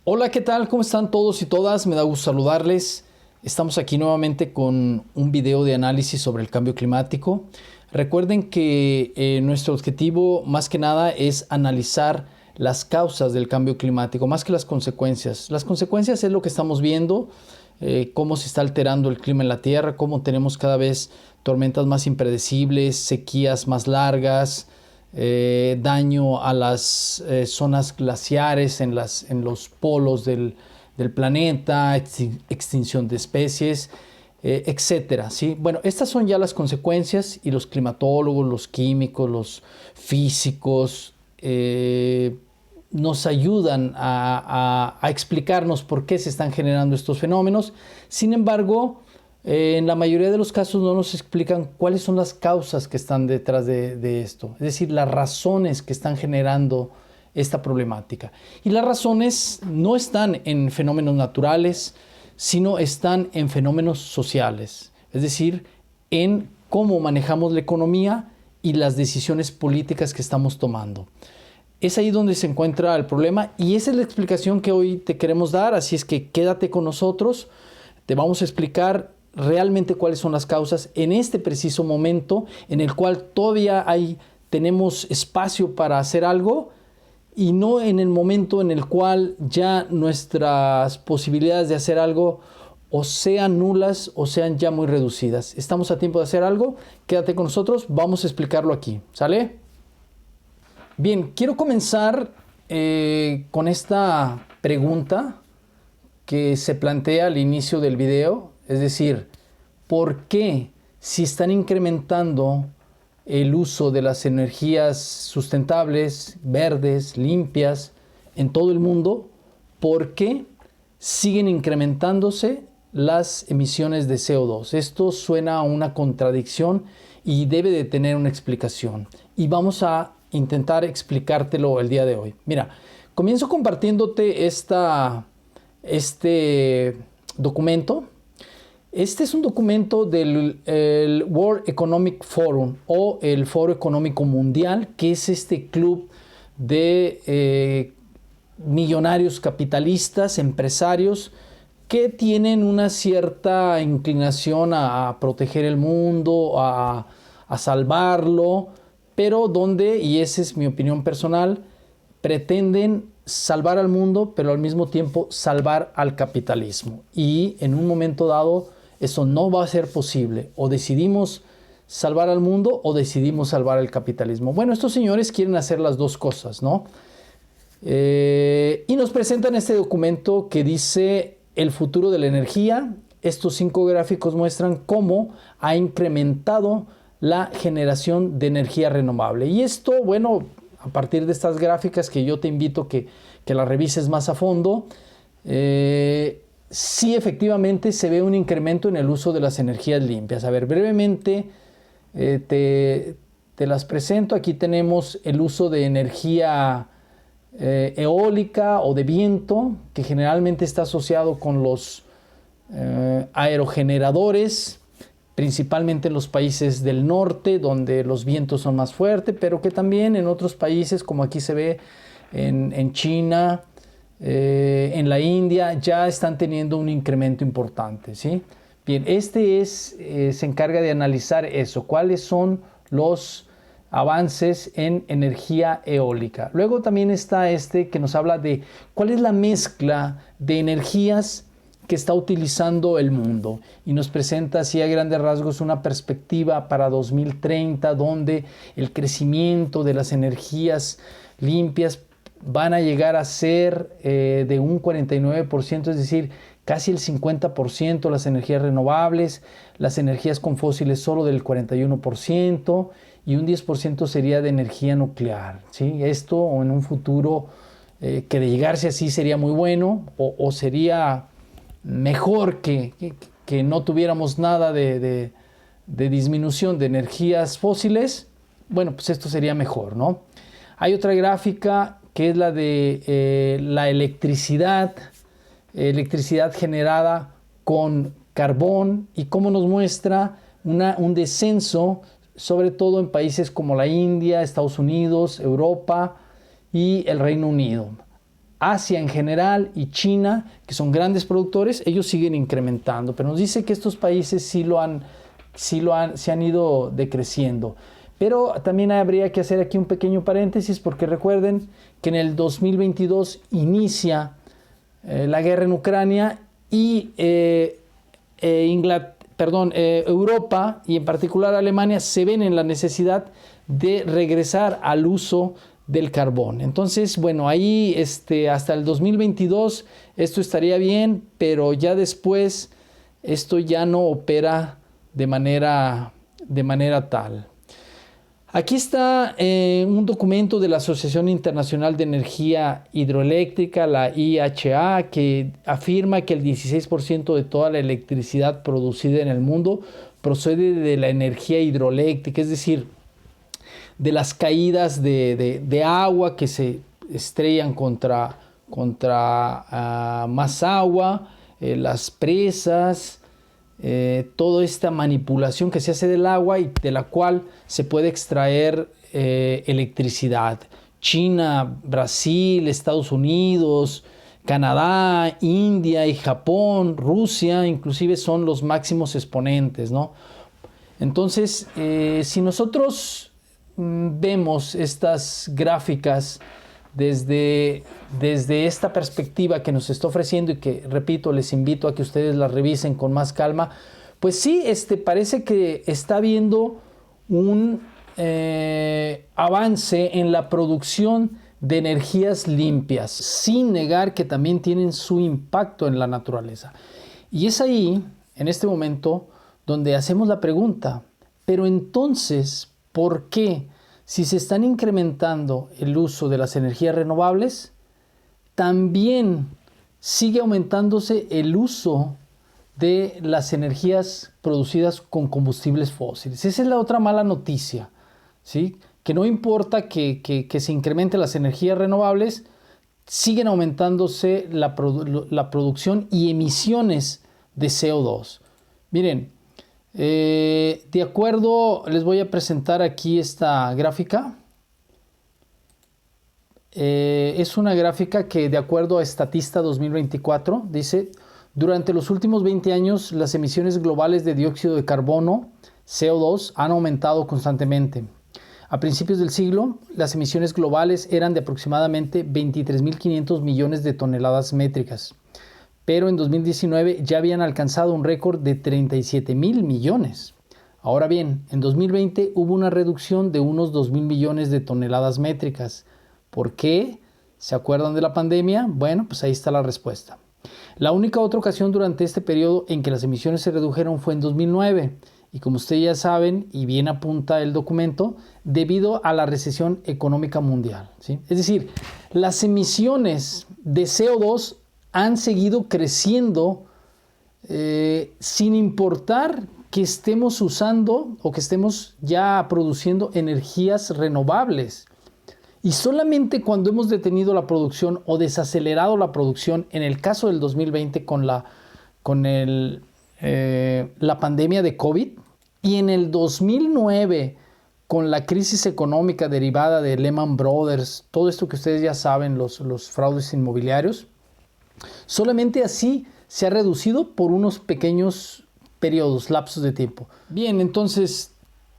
Hola, ¿qué tal? ¿Cómo están todos y todas? Me da gusto saludarles. Estamos aquí nuevamente con un video de análisis sobre el cambio climático. Recuerden que nuestro objetivo más que nada es analizar las causas del cambio climático, más que las consecuencias. Las consecuencias es lo que estamos viendo, cómo se está alterando el clima en la Tierra, cómo tenemos cada vez tormentas más impredecibles, sequías más largas, daño a las zonas glaciares en los polos del planeta, extinción de especies, etcétera, ¿sí? Bueno, estas son ya las consecuencias y los climatólogos, los químicos, los físicos nos ayudan a explicarnos por qué se están generando estos fenómenos. Sin embargo, en la mayoría de los casos no nos explican cuáles son las causas que están detrás de esto, es decir, las razones que están generando esta problemática. Y las razones no están en fenómenos naturales, sino están en fenómenos sociales, es decir, en cómo manejamos la economía y las decisiones políticas que estamos tomando. Es ahí donde se encuentra el problema y esa es la explicación que hoy te queremos dar, así es que quédate con nosotros, te vamos a explicar realmente cuáles son las causas en este preciso momento en el cual todavía tenemos espacio para hacer algo y no en el momento en el cual ya nuestras posibilidades de hacer algo o sean nulas o sean ya muy reducidas. Estamos a tiempo de hacer algo, quédate con nosotros, vamos a explicarlo aquí, ¿sale? Bien, quiero comenzar con esta pregunta que se plantea al inicio del video, es decir, ¿por qué si están incrementando el uso de las energías sustentables, verdes, limpias en todo el mundo, por qué siguen incrementándose las emisiones de CO2? Esto suena a una contradicción y debe de tener una explicación. Y vamos a intentar explicártelo el día de hoy. Mira, comienzo compartiéndote este documento. Este es un documento del World Economic Forum o el Foro Económico Mundial, que es este club de millonarios capitalistas, empresarios, que tienen una cierta inclinación a proteger el mundo, a salvarlo, pero donde, y esa es mi opinión personal, pretenden salvar al mundo, pero al mismo tiempo salvar al capitalismo. Y en un momento dado, eso no va a ser posible. O decidimos salvar al mundo o decidimos salvar al capitalismo. Bueno, estos señores quieren hacer las dos cosas, ¿no? Y nos presentan este documento que dice el futuro de la energía. Estos 5 gráficos muestran cómo ha incrementado la generación de energía renovable. Y esto, bueno, a partir de estas gráficas que yo te invito que las revises más a fondo, sí efectivamente se ve un incremento en el uso de las energías limpias. A ver, brevemente te las presento. Aquí tenemos el uso de energía eólica o de viento, que generalmente está asociado con los aerogeneradores, principalmente en los países del norte, donde los vientos son más fuertes, pero que también en otros países, como aquí se ve en China, en la India, ya están teniendo un incremento importante, ¿sí? Bien, se encarga de analizar eso, cuáles son los avances en energía eólica. Luego también está que nos habla de cuál es la mezcla de energías que está utilizando el mundo y nos presenta así a grandes rasgos una perspectiva para 2030 donde el crecimiento de las energías limpias van a llegar a ser de un 49%, es decir, casi el 50% las energías renovables, las energías con fósiles solo del 41% y un 10% sería de energía nuclear, ¿sí? Esto en un futuro que de llegarse así sería muy bueno o sería mejor que no tuviéramos nada de disminución de energías fósiles. Bueno, pues esto sería mejor, ¿no? Hay otra gráfica que es la de la electricidad generada con carbón y cómo nos muestra un descenso, sobre todo en países como la India, Estados Unidos, Europa y el Reino Unido. Asia en general y China, que son grandes productores, ellos siguen incrementando, pero nos dice que estos países se han ido decreciendo. Pero también habría que hacer aquí un pequeño paréntesis, porque recuerden que en el 2022 inicia la guerra en Ucrania y Europa y en particular Alemania se ven en la necesidad de regresar al uso del carbón. Entonces, bueno, ahí hasta el 2022 esto estaría bien, pero ya después esto ya no opera de manera tal. Aquí está un documento de la Asociación Internacional de Energía Hidroeléctrica, la IHA, que afirma que el 16% de toda la electricidad producida en el mundo procede de la energía hidroeléctrica, es decir, de las caídas de agua que se estrellan contra más agua, las presas, toda esta manipulación que se hace del agua y de la cual se puede extraer electricidad. China, Brasil, Estados Unidos, Canadá, India y Japón, Rusia, inclusive son los máximos exponentes, ¿no? Entonces, si nosotros vemos estas gráficas desde esta perspectiva que nos está ofreciendo y que, repito, les invito a que ustedes las revisen con más calma, pues sí, parece que está habiendo un avance en la producción de energías limpias, sin negar que también tienen su impacto en la naturaleza. Y es ahí, en este momento, donde hacemos la pregunta, pero entonces, ¿por qué, si se están incrementando el uso de las energías renovables, también sigue aumentándose el uso de las energías producidas con combustibles fósiles? Esa es la otra mala noticia, ¿sí? Que no importa que se incrementen las energías renovables, siguen aumentándose la producción y emisiones de CO2. Miren, de acuerdo, les voy a presentar aquí esta gráfica. Es una gráfica que, de acuerdo a Statista 2024, dice: durante los últimos 20 años, las emisiones globales de dióxido de carbono, CO2, han aumentado constantemente. A principios del siglo, las emisiones globales eran de aproximadamente 23.500 millones de toneladas métricas. Pero en 2019 ya habían alcanzado un récord de 37.000 millones. Ahora bien, en 2020 hubo una reducción de unos 2.000 millones de toneladas métricas. ¿Por qué? ¿Se acuerdan de la pandemia? Bueno, pues ahí está la respuesta. La única otra ocasión durante este periodo en que las emisiones se redujeron fue en 2009. Y como ustedes ya saben, y bien apunta el documento, debido a la recesión económica mundial, ¿sí? Es decir, las emisiones de CO2 han seguido creciendo sin importar que estemos usando o que estemos ya produciendo energías renovables. Y solamente cuando hemos detenido la producción o desacelerado la producción, en el caso del 2020 con la pandemia de COVID, y en el 2009 con la crisis económica derivada de Lehman Brothers, todo esto que ustedes ya saben, los fraudes inmobiliarios, solamente así se ha reducido por unos pequeños periodos, lapsos de tiempo. Bien, entonces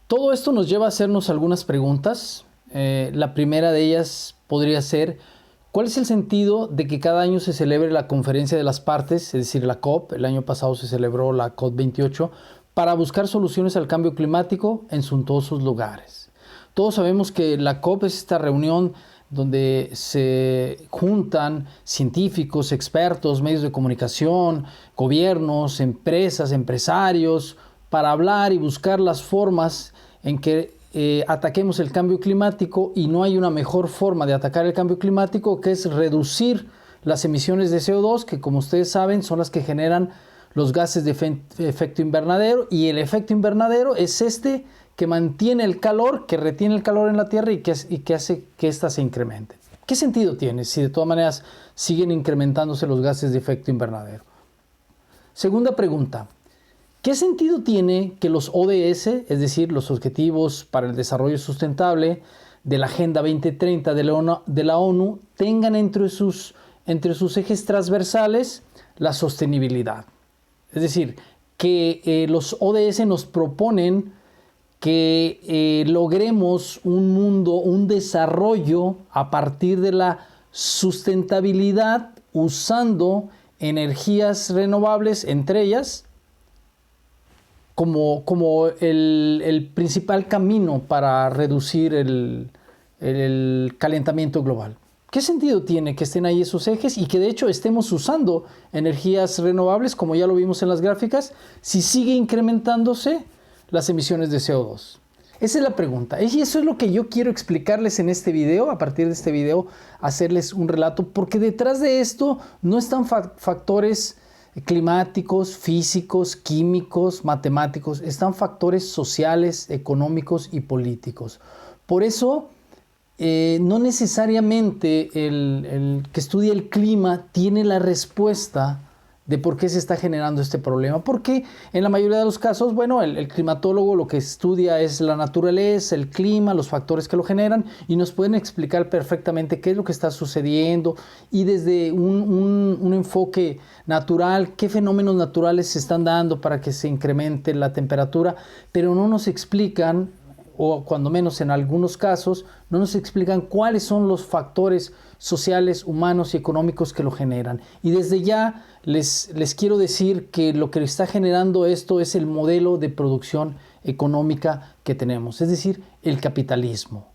todo esto nos lleva a hacernos algunas preguntas. La primera de ellas podría ser: ¿cuál es el sentido de que cada año se celebre la Conferencia de las Partes, es decir, la COP? El año pasado se celebró la COP28 para buscar soluciones al cambio climático en suntuosos lugares. Todos sabemos que la COP es esta reunión donde se juntan científicos, expertos, medios de comunicación, gobiernos, empresas, empresarios, para hablar y buscar las formas en que ataquemos el cambio climático, y no hay una mejor forma de atacar el cambio climático que es reducir las emisiones de CO2, que, como ustedes saben, son las que generan los gases de efecto invernadero, y el efecto invernadero es que mantiene el calor, que retiene el calor en la Tierra y que hace que ésta se incremente. ¿Qué sentido tiene si de todas maneras siguen incrementándose los gases de efecto invernadero? Segunda pregunta: ¿qué sentido tiene que los ODS, es decir, los Objetivos para el Desarrollo Sustentable de la Agenda 2030 de la ONU, tengan entre sus entre sus ejes transversales la sostenibilidad. Es decir, que los ODS nos proponen que logremos un mundo, un desarrollo a partir de la sustentabilidad usando energías renovables, entre ellas, como el principal camino para reducir el calentamiento global. ¿Qué sentido tiene que estén ahí esos ejes y que de hecho estemos usando energías renovables, como ya lo vimos en las gráficas, si sigue incrementándose las emisiones de CO2? Esa es la pregunta. Y eso es lo que yo quiero explicarles en este video, a partir de este video, hacerles un relato, porque detrás de esto no están factores climáticos, físicos, químicos, matemáticos, están factores sociales, económicos y políticos. Por eso, no necesariamente el que estudia el clima tiene la respuesta de por qué se está generando este problema, porque en la mayoría de los casos, bueno, el climatólogo lo que estudia es la naturaleza, el clima, los factores que lo generan, y nos pueden explicar perfectamente qué es lo que está sucediendo, y desde un enfoque natural, qué fenómenos naturales se están dando para que se incremente la temperatura, pero no nos explican, o cuando menos en algunos casos, no nos explican cuáles son los factores sociales, humanos y económicos que lo generan. Y desde ya les quiero decir que lo que está generando esto es el modelo de producción económica que tenemos, es decir, el capitalismo,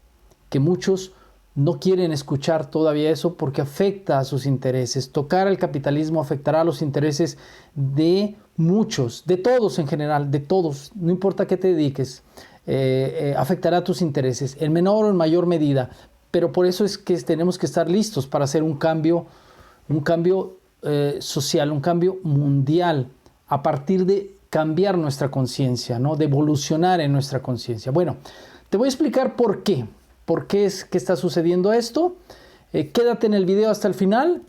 que muchos no quieren escuchar todavía eso porque afecta a sus intereses. Tocar al capitalismo afectará a los intereses de muchos, de todos en general, de todos, no importa qué te dediques. Afectará a tus intereses en menor o en mayor medida, pero por eso es que tenemos que estar listos para hacer un cambio social, un cambio mundial, a partir de cambiar nuestra conciencia, ¿no? De evolucionar en nuestra conciencia. Bueno, te voy a explicar por qué es que está sucediendo esto. Quédate en el video hasta el final.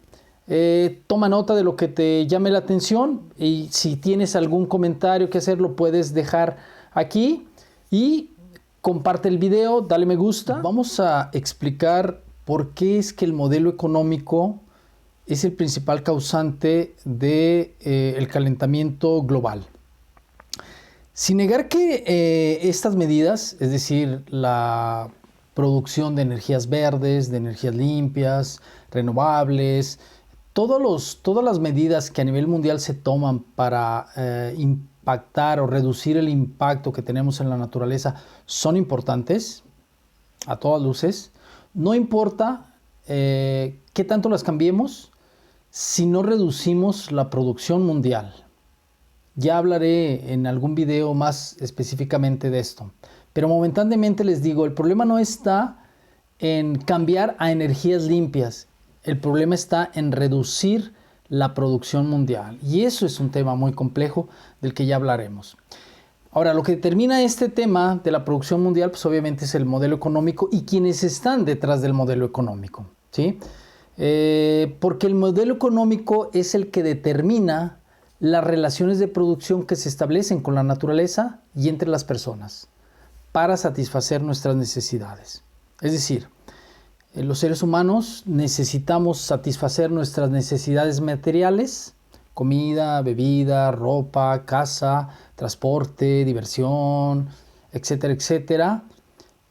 Toma nota de lo que te llame la atención, y si tienes algún comentario que hacer lo puedes dejar aquí. Y comparte el video, dale me gusta. Vamos a explicar por qué es que el modelo económico es el principal causante del calentamiento global. Sin negar que estas medidas, es decir, la producción de energías verdes, de energías limpias, renovables, todas las medidas que a nivel mundial se toman para impactar o reducir el impacto que tenemos en la naturaleza son importantes, a todas luces. No importa qué tanto las cambiemos si no reducimos la producción mundial. Ya hablaré en algún video más específicamente de esto. Pero momentáneamente les digo, el problema no está en cambiar a energías limpias. El problema está en reducir la producción mundial. Y eso es un tema muy complejo del que ya hablaremos. Ahora, lo que determina este tema de la producción mundial, pues obviamente es el modelo económico y quienes están detrás del modelo económico, ¿sí? Porque el modelo económico es el que determina las relaciones de producción que se establecen con la naturaleza y entre las personas para satisfacer nuestras necesidades. Es decir, los seres humanos necesitamos satisfacer nuestras necesidades materiales, comida, bebida, ropa, casa, transporte, diversión, etcétera, etcétera.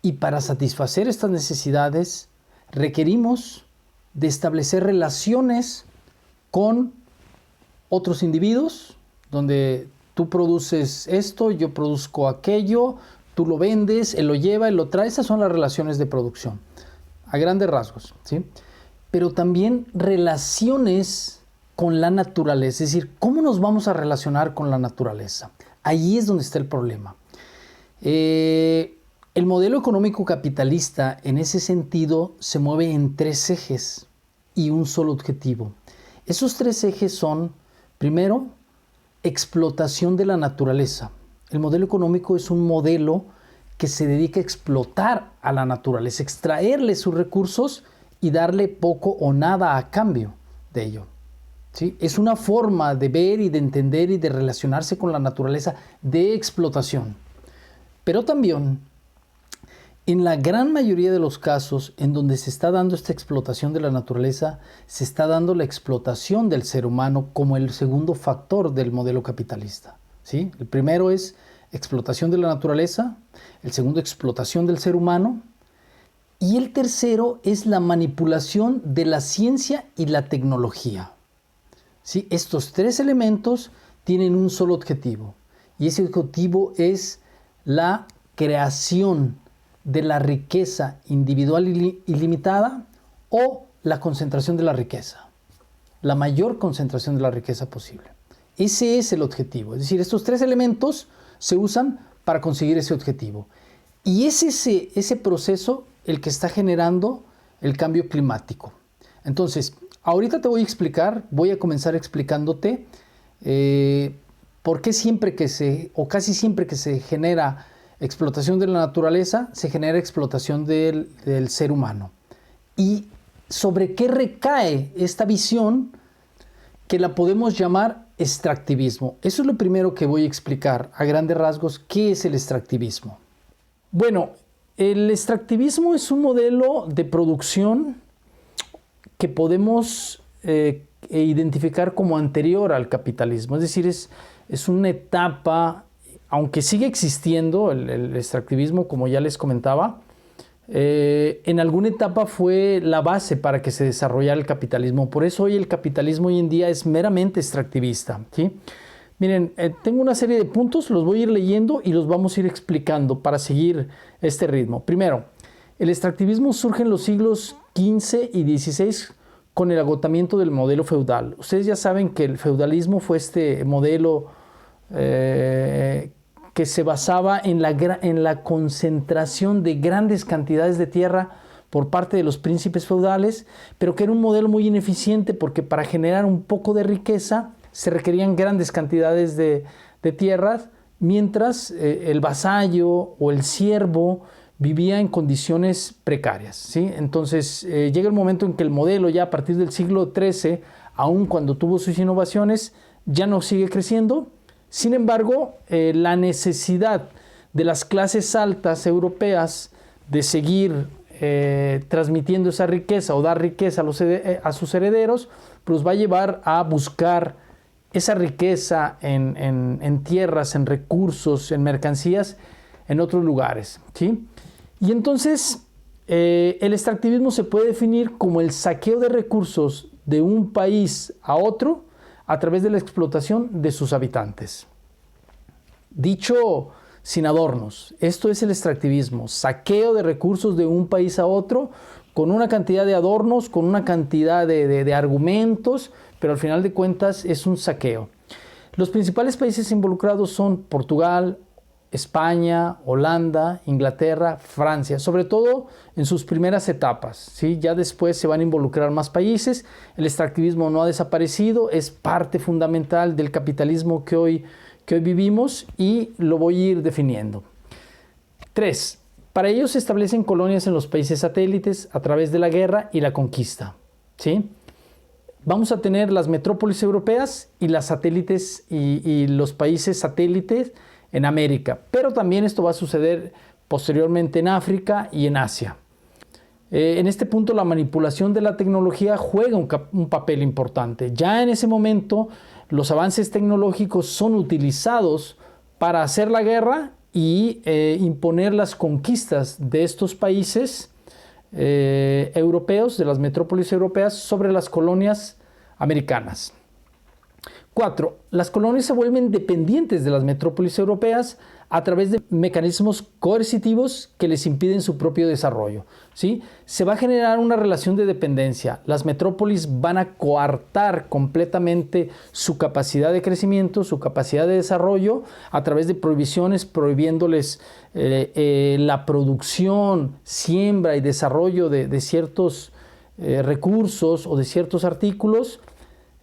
Y para satisfacer estas necesidades requerimos de establecer relaciones con otros individuos, donde tú produces esto, yo produzco aquello, tú lo vendes, él lo lleva, él lo trae. Esas son las relaciones de producción, a grandes rasgos, ¿sí? Pero también relaciones con la naturaleza, es decir, ¿cómo nos vamos a relacionar con la naturaleza? Ahí es donde está el problema. El modelo económico capitalista, en ese sentido, se mueve en tres ejes y un solo objetivo. Esos tres ejes son, primero, explotación de la naturaleza. El modelo económico es un modelo que se dedica a explotar a la naturaleza, extraerle sus recursos y darle poco o nada a cambio de ello, ¿sí? Es una forma de ver y de entender y de relacionarse con la naturaleza de explotación. Pero también En la gran mayoría de los casos en donde se está dando esta explotación de la naturaleza, se está dando la explotación del ser humano como el segundo factor del modelo capitalista, ¿sí? El primero es explotación de la naturaleza, el segundo explotación del ser humano y el tercero es la manipulación de la ciencia y la tecnología, ¿sí? Estos tres elementos tienen un solo objetivo y ese objetivo es la creación de la riqueza individual ilimitada o la concentración de la riqueza, la mayor concentración de la riqueza posible. Ese es el objetivo, es decir, estos tres elementos se usan para conseguir ese objetivo. Y es ese proceso el que está generando el cambio climático. Entonces, ahorita te voy a explicar, voy a comenzar explicándote por qué siempre que o casi siempre que se genera explotación de la naturaleza, se genera explotación del ser humano. ¿Y sobre qué recae esta visión que la podemos llamar extractivismo? Eso es lo primero que voy a explicar a grandes rasgos. ¿Qué es el extractivismo? Bueno, el extractivismo es un modelo de producción que podemos identificar como anterior al capitalismo. Es decir, es una etapa, aunque sigue existiendo el extractivismo, como ya les comentaba, en alguna etapa fue la base para que se desarrollara el capitalismo. Por eso hoy el capitalismo hoy en día es meramente extractivista, ¿sí? Miren, tengo una serie de puntos, los voy a ir leyendo y los vamos a ir explicando para seguir este ritmo. Primero, el extractivismo surge en los siglos XV y XVI con el agotamiento del modelo feudal. Ustedes ya saben que el feudalismo fue este modelo que se basaba en la concentración de grandes cantidades de tierra por parte de los príncipes feudales, pero que era un modelo muy ineficiente porque para generar un poco de riqueza se requerían grandes cantidades de tierras, mientras el vasallo o el siervo vivía en condiciones precarias, ¿sí? Entonces llega el momento en que el modelo ya a partir del siglo XIII, aun cuando tuvo sus innovaciones, ya no sigue creciendo. Sin embargo, la necesidad de las clases altas europeas de seguir transmitiendo esa riqueza o dar riqueza a sus herederos, pues va a llevar a buscar esa riqueza en tierras, en recursos, en mercancías, en otros lugares, ¿sí? Y entonces el extractivismo se puede definir como el saqueo de recursos de un país a otro a través de la explotación de sus habitantes. Dicho sin adornos, esto es el extractivismo, saqueo de recursos de un país a otro con una cantidad de adornos, con una cantidad de argumentos, pero al final de cuentas es un saqueo. Los principales países involucrados son Portugal, España, Holanda, Inglaterra, Francia, sobre todo en sus primeras etapas, ¿sí? Ya después se van a involucrar más países. El extractivismo no ha desaparecido, es parte fundamental del capitalismo que hoy vivimos y lo voy a ir definiendo. 3. Para ello se establecen colonias en los países satélites a través de la guerra y la conquista, ¿sí? Vamos a tener las metrópolis europeas y las satélites y los países satélites en América, pero también esto va a suceder posteriormente en África y en Asia. En este punto la manipulación de la tecnología juega un papel importante. Ya en ese momento los avances tecnológicos son utilizados para hacer la guerra y imponer las conquistas de estos países europeos, de las metrópolis europeas, sobre las colonias americanas. 4. Las colonias se vuelven dependientes de las metrópolis europeas a través de mecanismos coercitivos que les impiden su propio desarrollo, ¿sí? Se va a generar una relación de dependencia. Las metrópolis van a coartar completamente su capacidad de crecimiento, su capacidad de desarrollo a través de prohibiciones, prohibiéndoles la producción, siembra y desarrollo de ciertos recursos o de ciertos artículos,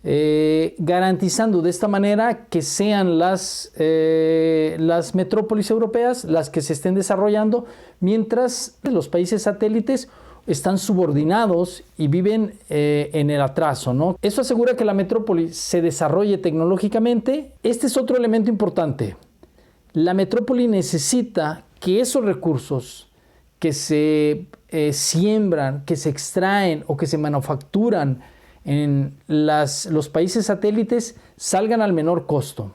garantizando de esta manera que sean las metrópolis europeas las que se estén desarrollando, mientras los países satélites están subordinados y viven en el atraso, ¿no? Eso asegura que la metrópoli se desarrolle tecnológicamente. Este es otro elemento importante. La metrópoli necesita que esos recursos que se siembran, que se extraen o que se manufacturan en los países satélites salgan al menor costo.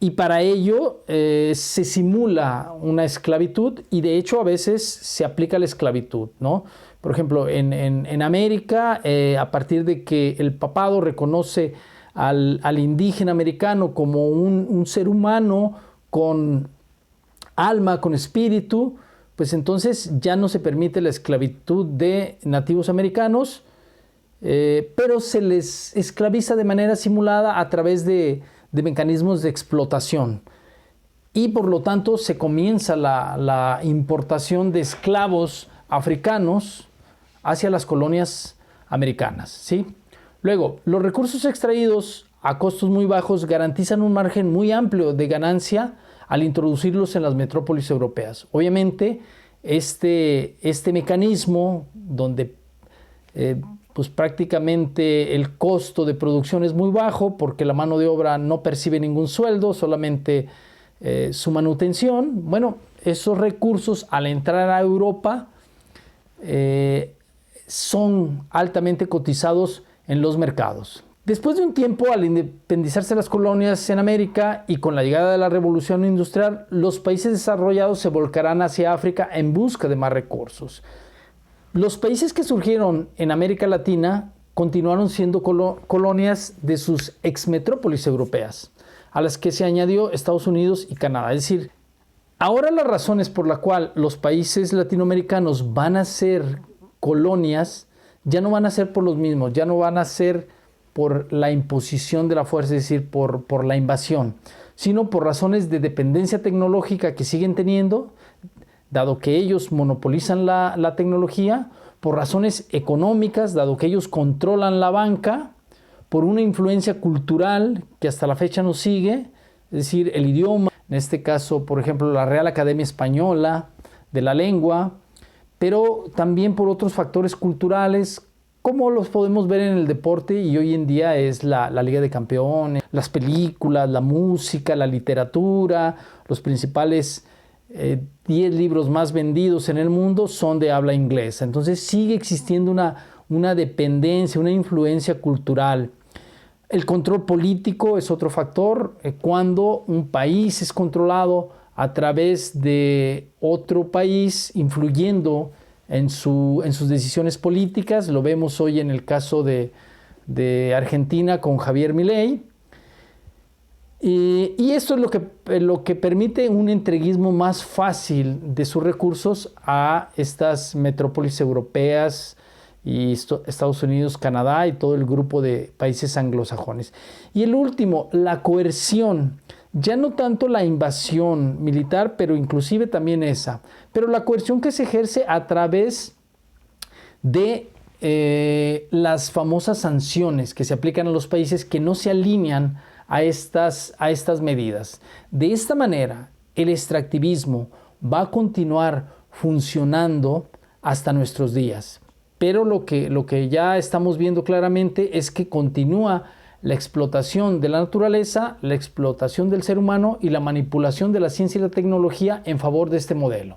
Y para ello se simula una esclavitud y de hecho a veces se aplica la esclavitud, ¿no? Por ejemplo, en América, a partir de que el papado reconoce al indígena americano como un ser humano con alma, con espíritu, pues entonces ya no se permite la esclavitud de nativos americanos, pero se les esclaviza de manera simulada a través de mecanismos de explotación. Y por lo tanto se comienza la importación de esclavos africanos hacia las colonias americanas, ¿sí? Luego, los recursos extraídos a costos muy bajos garantizan un margen muy amplio de ganancia al introducirlos en las metrópolis europeas. Obviamente, este mecanismo donde pues prácticamente el costo de producción es muy bajo porque la mano de obra no percibe ningún sueldo, solamente su manutención. Bueno, esos recursos al entrar a Europa son altamente cotizados en los mercados. Después de un tiempo, al independizarse las colonias en América y con la llegada de la revolución industrial, los países desarrollados se volcarán hacia África en busca de más recursos. Los países que surgieron en América Latina continuaron siendo colonias de sus exmetrópolis europeas, a las que se añadió Estados Unidos y Canadá. Es decir, ahora las razones por las cuales los países latinoamericanos van a ser colonias ya no van a ser por los mismos, ya no van a ser por la imposición de la fuerza, es decir, por la invasión, sino por razones de dependencia tecnológica que siguen teniendo, dado que ellos monopolizan la tecnología, por razones económicas, dado que ellos controlan la banca, por una influencia cultural que hasta la fecha nos sigue, es decir, el idioma, en este caso, por ejemplo, la Real Academia Española de la Lengua, pero también por otros factores culturales, como los podemos ver en el deporte y hoy en día es la Liga de Campeones, las películas, la música, la literatura, los principales 10 libros más vendidos en el mundo son de habla inglesa. Entonces sigue existiendo una dependencia, una influencia cultural. El control político es otro factor. Cuando un país es controlado a través de otro país, influyendo en sus decisiones políticas, lo vemos hoy en el caso de Argentina con Javier Milei. Y esto es lo que permite un entreguismo más fácil de sus recursos a estas metrópolis europeas y Estados Unidos, Canadá y todo el grupo de países anglosajones. Y el último, la coerción. Ya no tanto la invasión militar, pero inclusive también esa. Pero la coerción que se ejerce a través de las famosas sanciones que se aplican a los países que no se alinean a estas medidas. De esta manera, el extractivismo va a continuar funcionando hasta nuestros días. Pero lo que ya estamos viendo claramente es que continúa la explotación de la naturaleza, la explotación del ser humano y la manipulación de la ciencia y la tecnología en favor de este modelo.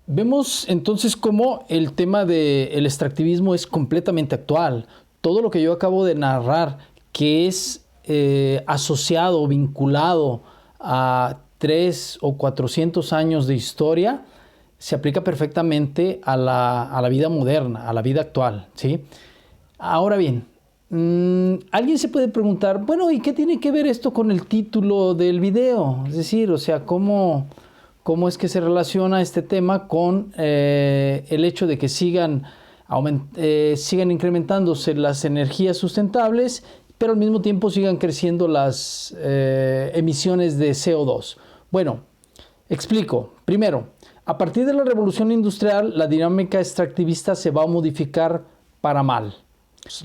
Vemos entonces cómo el tema del extractivismo es completamente actual. Todo lo que yo acabo de narrar, que es asociado, vinculado a 300 o 400 años de historia, se aplica perfectamente a la vida moderna, a la vida actual, ¿sí? Ahora bien, alguien se puede preguntar, bueno, ¿y qué tiene que ver esto con el título del video? Es decir, o sea, ¿cómo es que se relaciona este tema con el hecho de que sigan incrementándose las energías sustentables, pero al mismo tiempo sigan creciendo las emisiones de CO2? Bueno, explico. Primero, a partir de la revolución industrial, la dinámica extractivista se va a modificar para mal.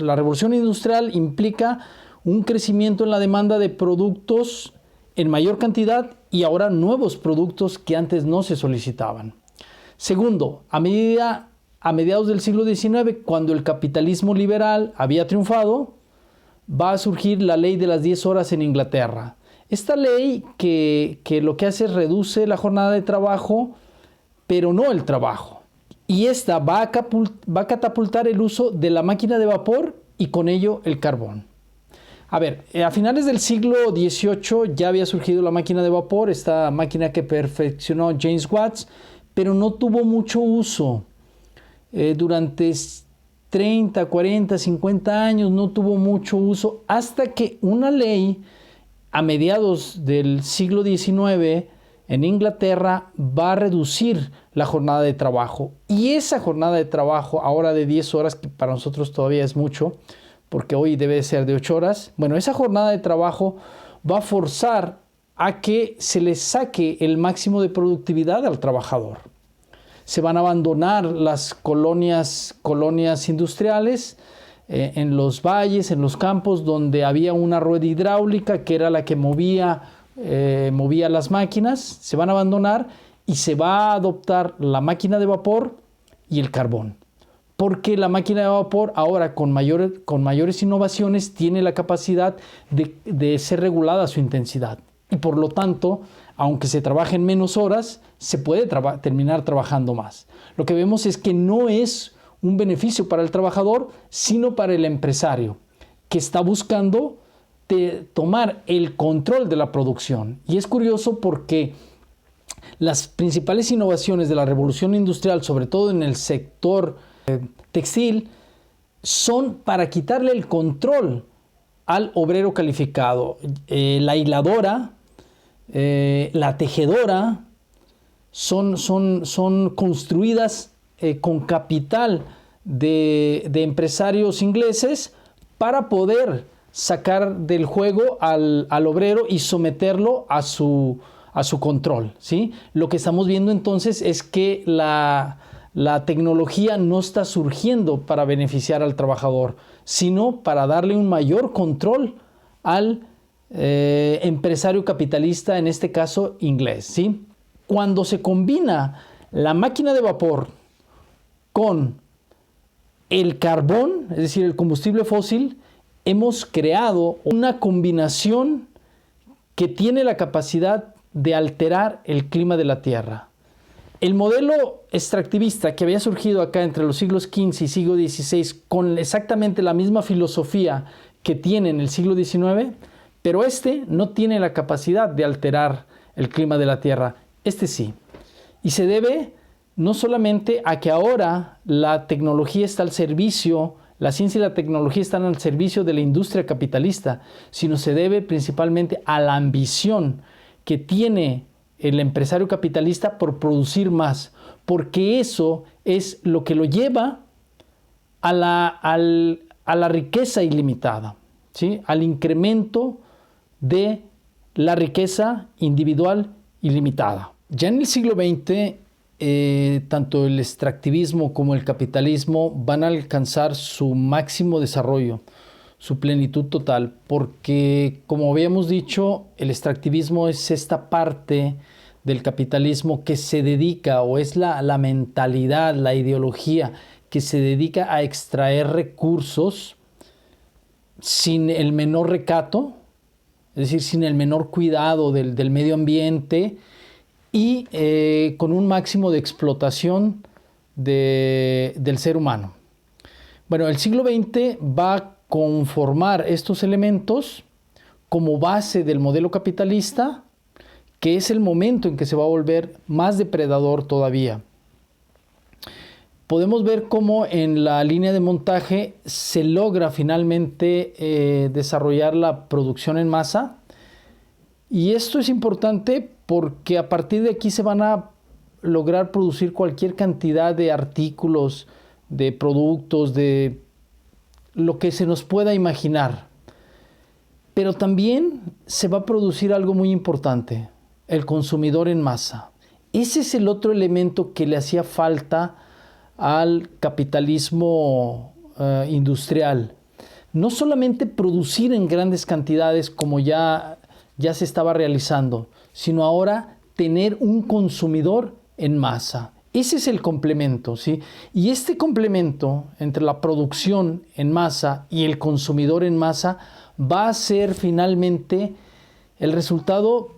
La revolución industrial implica un crecimiento en la demanda de productos en mayor cantidad y ahora nuevos productos que antes no se solicitaban. Segundo, a mediados del siglo XIX, cuando el capitalismo liberal había triunfado, va a surgir la ley de las 10 horas en Inglaterra. Esta ley que lo que hace es reduce la jornada de trabajo pero no el trabajo. Y esta va a catapultar el uso de la máquina de vapor y con ello el carbón. A ver, a finales del siglo XVIII ya había surgido la máquina de vapor, esta máquina que perfeccionó James Watt, pero no tuvo mucho uso. Durante 30, 40, 50 años no tuvo mucho uso hasta que una ley a mediados del siglo XIX en Inglaterra va a reducir la jornada de trabajo. Y esa jornada de trabajo ahora de 10 horas, que para nosotros todavía es mucho, porque hoy debe ser de 8 horas, bueno, esa jornada de trabajo va a forzar a que se le saque el máximo de productividad al trabajador. Se van a abandonar las colonias industriales en los valles, en los campos, donde había una rueda hidráulica que era la que movía las máquinas. Se van a abandonar y se va a adoptar la máquina de vapor y el carbón. Porque la máquina de vapor ahora con mayores innovaciones tiene la capacidad de ser regulada su intensidad. Y por lo tanto, aunque se trabaje en menos horas, se puede terminar trabajando más. Lo que vemos es que no es un beneficio para el trabajador, sino para el empresario, que está buscando tomar el control de la producción. Y es curioso porque las principales innovaciones de la revolución industrial, sobre todo en el sector textil, son para quitarle el control al obrero calificado. La hiladora, la tejedora son construidas con capital de empresarios ingleses para poder sacar del juego al obrero y someterlo a su control, ¿sí? Lo que estamos viendo entonces es que la tecnología no está surgiendo para beneficiar al trabajador, sino para darle un mayor control al empresario capitalista, en este caso inglés, ¿sí? Cuando se combina la máquina de vapor con el carbón, es decir, el combustible fósil, hemos creado una combinación que tiene la capacidad de alterar el clima de la Tierra. El modelo extractivista que había surgido acá entre los siglos XV y siglo XVI con exactamente la misma filosofía que tiene en el siglo XIX, pero este no tiene la capacidad de alterar el clima de la Tierra. Este sí. Y se debe no solamente a que ahora la tecnología está al servicio, la ciencia y la tecnología están al servicio de la industria capitalista, sino se debe principalmente a la ambición que tiene el empresario capitalista por producir más, porque eso es lo que lo lleva a la riqueza ilimitada, ¿sí? Al incremento de la riqueza individual ilimitada. Ya en el siglo XX, tanto el extractivismo como el capitalismo van a alcanzar su máximo desarrollo, su plenitud total, porque como habíamos dicho, el extractivismo es esta parte del capitalismo que se dedica, o es la mentalidad, la ideología que se dedica a extraer recursos sin el menor recato, es decir, sin el menor cuidado del medio ambiente y con un máximo de explotación del ser humano. Bueno, el siglo XX va a conformar estos elementos como base del modelo capitalista, que es el momento en que se va a volver más depredador todavía. Podemos ver cómo en la línea de montaje se logra finalmente desarrollar la producción en masa. Y esto es importante porque a partir de aquí se van a lograr producir cualquier cantidad de artículos, de productos, de lo que se nos pueda imaginar. Pero también se va a producir algo muy importante, el consumidor en masa. Ese es el otro elemento que le hacía falta al capitalismo industrial. No solamente producir en grandes cantidades como ya se estaba realizando, sino ahora tener un consumidor en masa. Ese es el complemento, ¿sí? Y este complemento entre la producción en masa y el consumidor en masa va a ser finalmente el resultado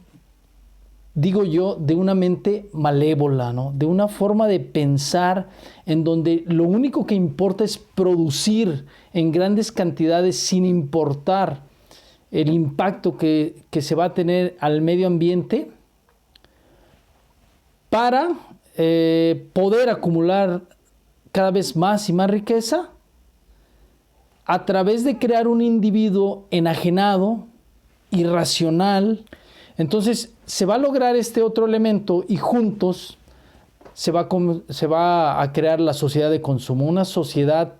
digo yo, de una mente malévola, ¿no? De una forma de pensar en donde lo único que importa es producir en grandes cantidades sin importar el impacto que se va a tener al medio ambiente para poder acumular cada vez más y más riqueza a través de crear un individuo enajenado, irracional. Entonces se va a lograr este otro elemento y juntos se va a crear la sociedad de consumo, una sociedad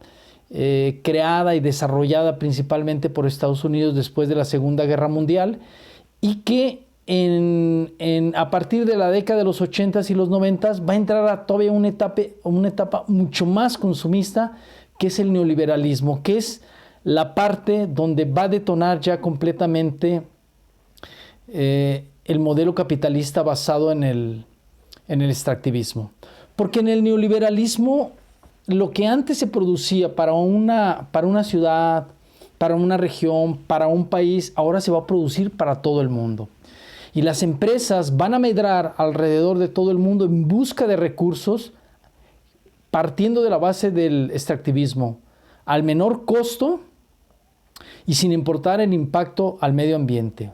creada y desarrollada principalmente por Estados Unidos después de la Segunda Guerra Mundial y que a partir de la década de los 80s y los 90s va a entrar a todavía una etapa mucho más consumista, que es el neoliberalismo, que es la parte donde va a detonar ya completamente el modelo capitalista basado en el extractivismo. Porque en el neoliberalismo lo que antes se producía para una ciudad, para una región, para un país, ahora se va a producir para todo el mundo. Y las empresas van a medrar alrededor de todo el mundo en busca de recursos, partiendo de la base del extractivismo, al menor costo y sin importar el impacto al medio ambiente.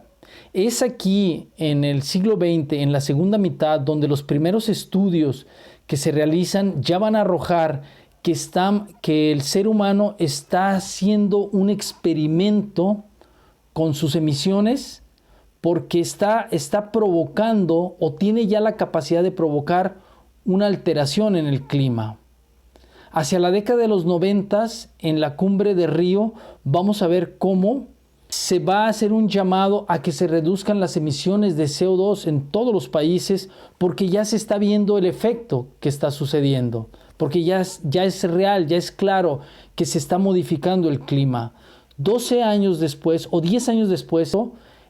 Es aquí, en el siglo XX, en la segunda mitad, donde los primeros estudios que se realizan ya van a arrojar que el ser humano está haciendo un experimento con sus emisiones, porque está provocando o tiene ya la capacidad de provocar una alteración en el clima. Hacia la década de los 90, en la cumbre de Río, vamos a ver cómo se va a hacer un llamado a que se reduzcan las emisiones de CO2 en todos los países, porque ya se está viendo el efecto que está sucediendo, porque ya es real, ya es claro que se está modificando el clima. 12 años después o 10 años después,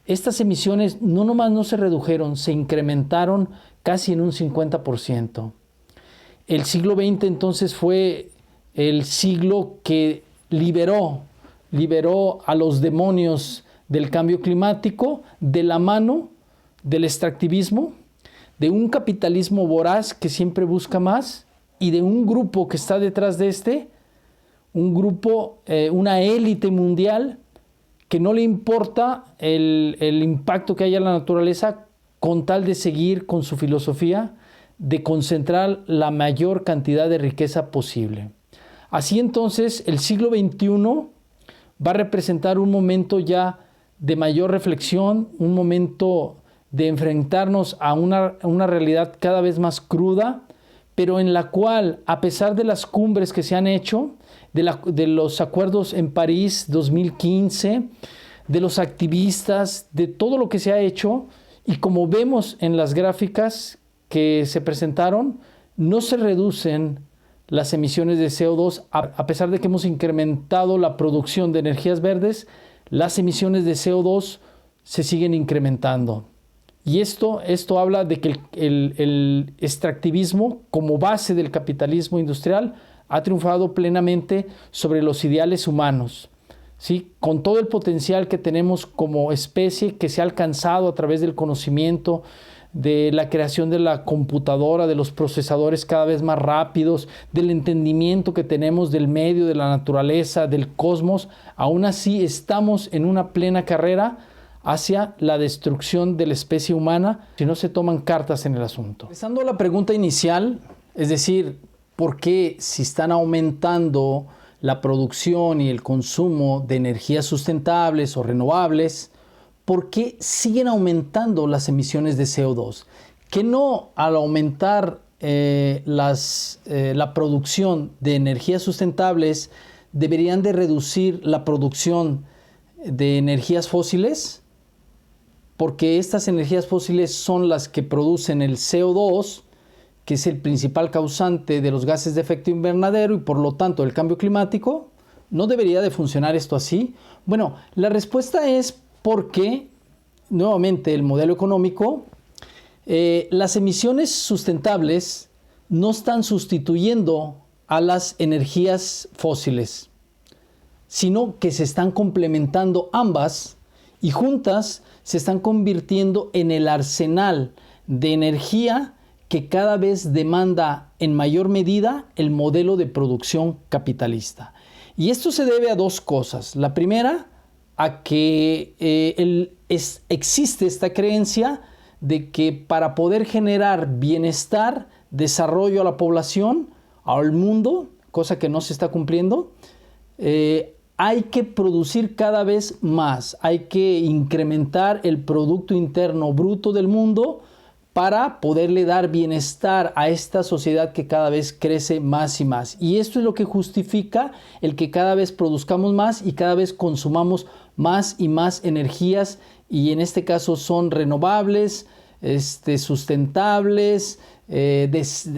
estas emisiones no se redujeron, se incrementaron casi en un 50%. El siglo XX entonces fue el siglo que liberó a los demonios del cambio climático de la mano del extractivismo, de un capitalismo voraz que siempre busca más y de un grupo que está detrás de un grupo, una élite mundial que no le importa el impacto que haya en la naturaleza con tal de seguir con su filosofía de concentrar la mayor cantidad de riqueza posible. Así entonces el siglo XXI va a representar un momento ya de mayor reflexión, un momento de enfrentarnos a una realidad cada vez más cruda, pero en la cual, a pesar de las cumbres que se han hecho, de los acuerdos en París 2015, de los activistas, de todo lo que se ha hecho, y como vemos en las gráficas que se presentaron, no se reducen las emisiones de CO2, a pesar de que hemos incrementado la producción de energías verdes, las emisiones de CO2 se siguen incrementando. Y esto habla de que el extractivismo, como base del capitalismo industrial, ha triunfado plenamente sobre los ideales humanos, ¿sí? Con todo el potencial que tenemos como especie, que se ha alcanzado a través del conocimiento, de la creación de la computadora, de los procesadores cada vez más rápidos, del entendimiento que tenemos del medio, de la naturaleza, del cosmos, aún así estamos en una plena carrera hacia la destrucción de la especie humana si no se toman cartas en el asunto. Regresando a la pregunta inicial, es decir, ¿por qué si están aumentando la producción y el consumo de energías sustentables o renovables, ¿por qué siguen aumentando las emisiones de CO2? ¿Que no al aumentar la producción de energías sustentables deberían de reducir la producción de energías fósiles? Porque estas energías fósiles son las que producen el CO2, que es el principal causante de los gases de efecto invernadero y por lo tanto del cambio climático. ¿No debería de funcionar esto así? Bueno, la respuesta es porque, nuevamente, el modelo económico, las emisiones sustentables no están sustituyendo a las energías fósiles, sino que se están complementando ambas y juntas se están convirtiendo en el arsenal de energía que cada vez demanda en mayor medida el modelo de producción capitalista. Y esto se debe a dos cosas. La primera, a que existe esta creencia de que para poder generar bienestar, desarrollo a la población, al mundo, cosa que no se está cumpliendo, hay que producir cada vez más, hay que incrementar el Producto Interno Bruto del mundo para poderle dar bienestar a esta sociedad que cada vez crece más y más. Y esto es lo que justifica el que cada vez produzcamos más y cada vez consumamos más y más energías, y en este caso son renovables, sustentables,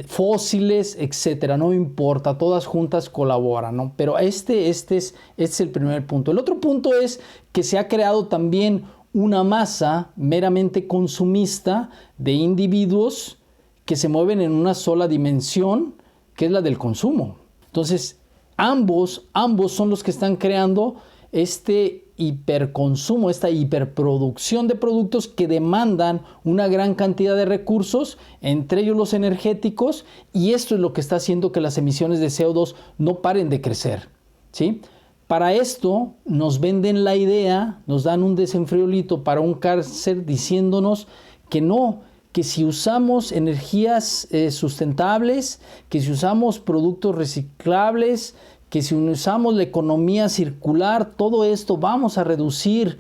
fósiles, etcétera. No importa, todas juntas colaboran, ¿no? Pero este es el primer punto. El otro punto es que se ha creado también una masa meramente consumista de individuos que se mueven en una sola dimensión, que es la del consumo. Entonces, ambos son los que están creando este hiperconsumo, esta hiperproducción de productos que demandan una gran cantidad de recursos, entre ellos los energéticos, y esto es lo que está haciendo que las emisiones de CO2 no paren de crecer, ¿sí? Para esto nos venden la idea, nos dan un desenfriolito para un cáncer diciéndonos que no, que si usamos energías sustentables, que si usamos productos reciclables, que si usamos la economía circular, todo esto vamos a reducir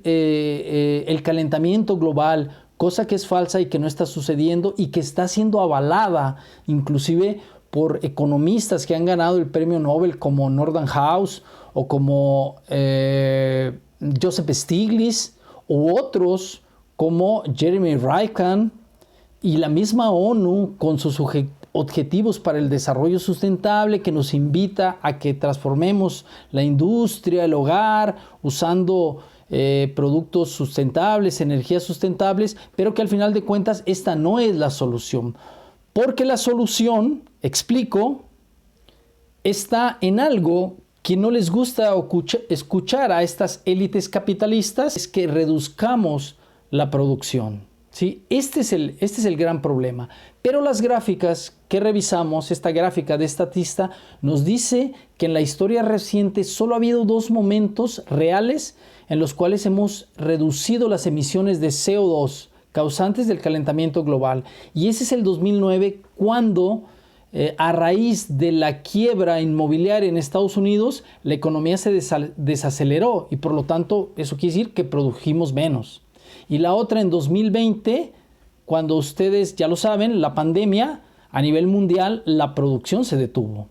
el calentamiento global, cosa que es falsa y que no está sucediendo y que está siendo avalada inclusive por economistas que han ganado el premio Nobel como Nordhaus o como Joseph Stiglitz u otros como Jeremy Rifkin, y la misma ONU con sus objetivos para el desarrollo sustentable, que nos invita a que transformemos la industria, el hogar, usando productos sustentables, energías sustentables, pero que al final de cuentas esta no es la solución. Porque la solución, explico, está en algo que no les gusta escuchar a estas élites capitalistas, es que reduzcamos la producción, ¿sí? Este es el gran problema. Pero las gráficas que revisamos, esta gráfica de estatista, nos dice que en la historia reciente solo ha habido dos momentos reales en los cuales hemos reducido las emisiones de CO2 causantes del calentamiento global. Y ese es el 2009, cuando a raíz de la quiebra inmobiliaria en Estados Unidos, la economía se desaceleró y por lo tanto eso quiere decir que produjimos menos. Y la otra en 2020, cuando ustedes ya lo saben, la pandemia a nivel mundial, la producción se detuvo.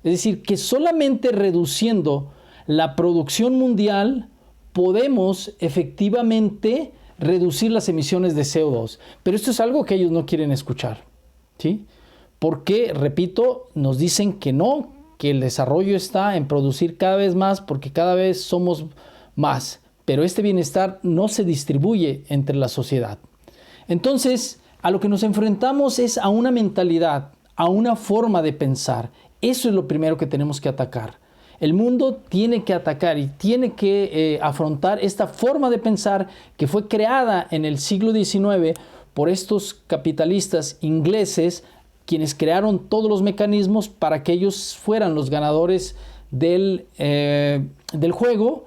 Es decir, que solamente reduciendo la producción mundial podemos efectivamente reducir las emisiones de CO2. Pero esto es algo que ellos no quieren escuchar, ¿sí? Porque, repito, nos dicen que no, que el desarrollo está en producir cada vez más porque cada vez somos más. Pero este bienestar no se distribuye entre la sociedad. Entonces, a lo que nos enfrentamos es a una mentalidad, a una forma de pensar. Eso es lo primero que tenemos que atacar. El mundo tiene que atacar y tiene que afrontar esta forma de pensar que fue creada en el siglo XIX por estos capitalistas ingleses, quienes crearon todos los mecanismos para que ellos fueran los ganadores del juego,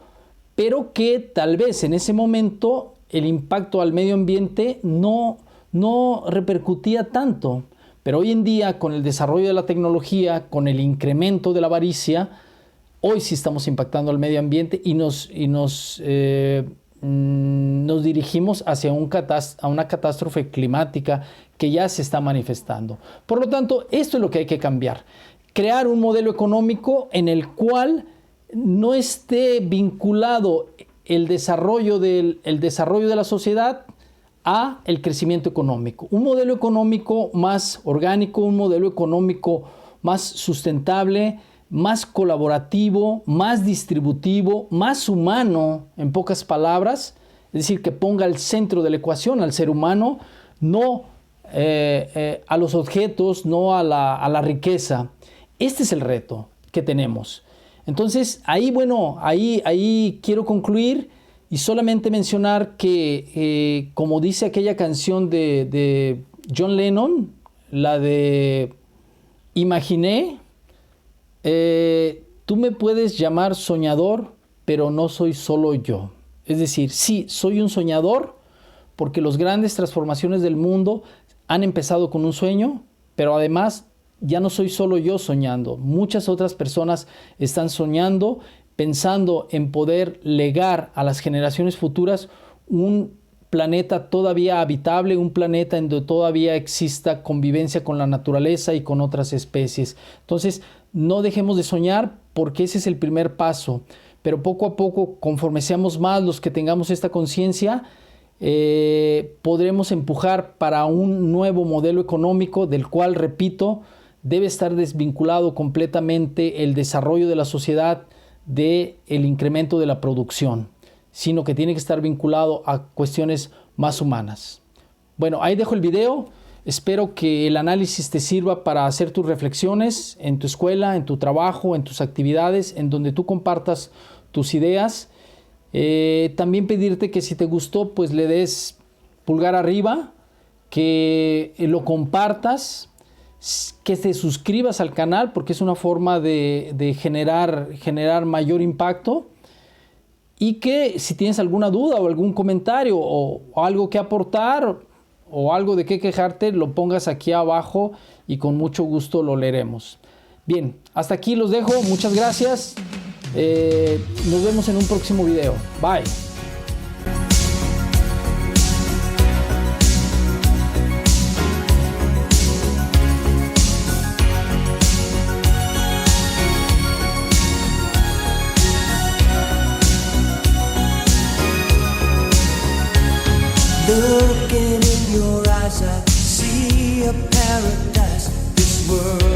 pero que tal vez en ese momento el impacto al medio ambiente no repercutía tanto. Pero hoy en día, con el desarrollo de la tecnología, con el incremento de la avaricia, hoy sí estamos impactando al medio ambiente y nos dirigimos hacia una catástrofe climática que ya se está manifestando. Por lo tanto, esto es lo que hay que cambiar. Crear un modelo económico en el cual no esté vinculado el desarrollo de la sociedad a el crecimiento económico. Un modelo económico más orgánico, un modelo económico más sustentable, más colaborativo, más distributivo, más humano, en pocas palabras, es decir, que ponga al centro de la ecuación al ser humano, no a los objetos, no a la riqueza. Este es el reto que tenemos. Entonces, ahí quiero concluir Y solamente mencionar que, como dice aquella canción de John Lennon, la de Imaginé, tú me puedes llamar soñador, pero no soy solo yo. Es decir, sí, soy un soñador porque las grandes transformaciones del mundo han empezado con un sueño, pero además ya no soy solo yo soñando. Muchas otras personas están soñando, pensando en poder legar a las generaciones futuras un planeta todavía habitable, un planeta en donde todavía exista convivencia con la naturaleza y con otras especies. Entonces, no dejemos de soñar porque ese es el primer paso. Pero poco a poco, conforme seamos más los que tengamos esta conciencia, podremos empujar para un nuevo modelo económico del cual, repito, debe estar desvinculado completamente el desarrollo de la sociedad del incremento de la producción, sino que tiene que estar vinculado a cuestiones más humanas. Bueno, ahí dejo el video. Espero que el análisis te sirva para hacer tus reflexiones en tu escuela, en tu trabajo, en tus actividades, en donde tú compartas tus ideas. También pedirte que si te gustó, pues le des pulgar arriba, que lo compartas, que te suscribas al canal, porque es una forma de generar mayor impacto. Y que si tienes alguna duda o algún comentario o algo que aportar o algo de qué quejarte, lo pongas aquí abajo y con mucho gusto lo leeremos. Bien, hasta aquí los dejo. Muchas gracias. Nos vemos en un próximo video. Bye. Looking in your eyes, I see a paradise. This world